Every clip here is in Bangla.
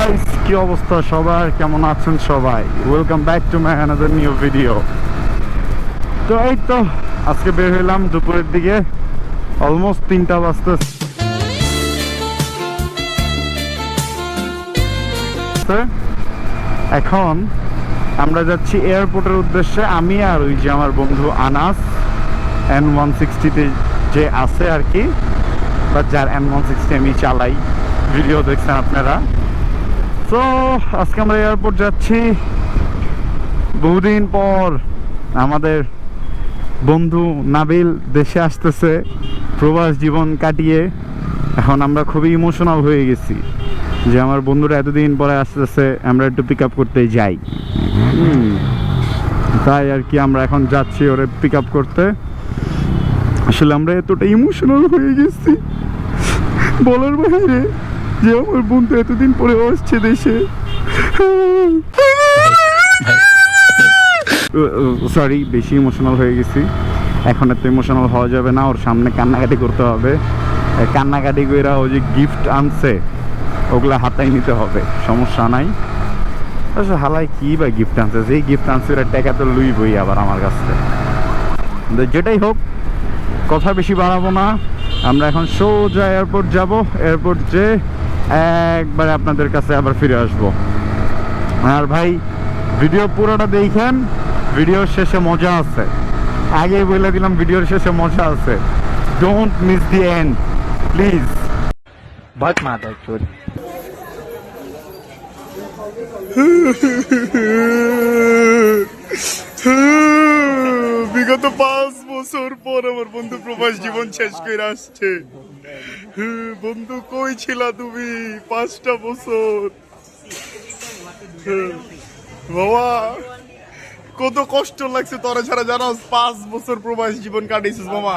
গাইস, কি অবস্থা সবার? কেমন আছেন সবাই? Welcome back to my another new video. তো এই তো আজকে বের হইলাম দুপুরের দিকে, অলমোস্ট 3টা বাজতেছে। এখন আমরা যাচ্ছি এয়ারপোর্টের উদ্দেশ্যে, আমি আর ওই যে আমার বন্ধু আনাস, N160-তে যে আছে আর কি, বা যার N160 আমি চালাই, ভিডিও দেখছেন আপনারা। তো আজকে আমরা এয়ারপোর্ট যাচ্ছি। বহুদিন পর আমাদের বন্ধু নাবিল দেশে আসতেছে প্রবাস জীবন কাটিয়ে। এখন আমরা খুবই ইমোশনাল হয়ে গেছি যে আমার বন্ধুরা এতদিন পরে আসতেছে, আমরা একটু পিক আপ করতে যাই। তাই আর কি আমরা এখন যাচ্ছি ওরে পিক আপ করতে। আসলে আমরা এতটা ইমোশনাল হয়ে গেছি বলার বাইরে, যে আমার বন্ধু এতদিন পরে আসছে দেশে। সরি, বেশি ইমোশনাল হয়ে গেছি। এখন এত ইমোশনাল হওয়া যাবে না, ওর সামনে কান্নাকাটি করতে হবে। কান্নাকাটি করে ও যে গিফট আনছে ওগুলা হাতাই নিতে হবে, সমস্যা নাই। আচ্ছা হালাই কি বা গিফট আনছে, যেই গিফট আনছে ওরা টাকা তো লুইবই আবার আমার কাছ থেকে। যেটাই হোক, কথা বেশি বাড়াবো না, আমরা এখন সোজা এয়ারপোর্ট যাব। এয়ারপোর্ট যে একবারে আপনাদের কাছে আবার ফিরে আসবো। আর ভাই, ভিডিও পুরোটা দেখেন, ভিডিওর শেষে মজা আছে। আগেই বলে দিলাম, ভিডিওর শেষে মজা আছে। Don't miss the end please. बहुत मादर चोद। বিগত 5 বছর পর আমার বন্ধু প্রবাস জীবন শেষ করে আসছে। বন্ধু কই ছিলা তুমি 5টা বছর? বাবা কত কষ্ট লাগছে তোরা ছাড়া, জানোস? 5 বছর প্রবাস জীবন কাটাইছিস মামা।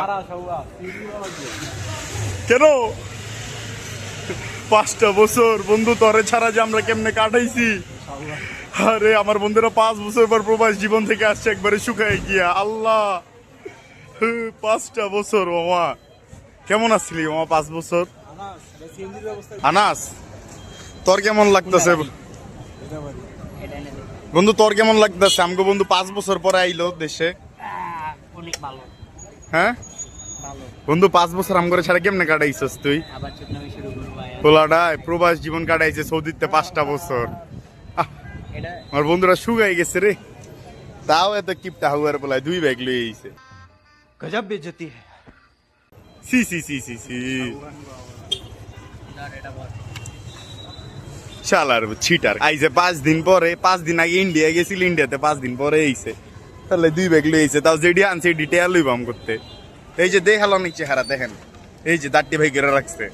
কেন 5টা বছর বন্ধু তোরে ছাড়া যে আমরা কেমনে কাটাইছি? আরে আমার বন্ধুরা 5 বছর পর প্রবাস জীবন থেকে আসছে, একবারে শুকায় গিয়া। আল্লাহ, 5টা বছর মামা। কেমন আসছিলি মামা 5 বছর? আনাস, তোর কেমন লাগতেছে বন্ধু? তোর কেমন লাগতেছে? আমগো বন্ধু 5 বছর পরে আইলো দেশে। অনেক ভালো। হ্যাঁ বন্ধু, 5 বছর আমগরে ছাড়া কেমনে কাটাইছিস তুই? আবার চুটনামি শুরু করব। পোলাডায় প্রবাস জীবন কাটাইছে সৌদিতে 5টা বছর। এটা আমার বন্ধুরা শুকাই গেছে রে, তাও এত কিপটা হুয়ার বলায় 2 ব্যাগ লই আইছে। गजब बेइज्जती है। সি সি সি সি সি এটা বল। শালার ছিটার আইছে 5 দিন পরে। 5 দিন আগে ইন্ডিয়া গেছিল, ইন্ডিয়াতে 5 দিন পরে আইছে। তাহলে 2 ব্যাগ লই আইছে, তাও যেডি আনছে ডিটেল লইবাম করতে। এই যে দেখালো অনেক চেহারা দেখেন, এই যে দাঁড়টি ভাই করে রাখছে।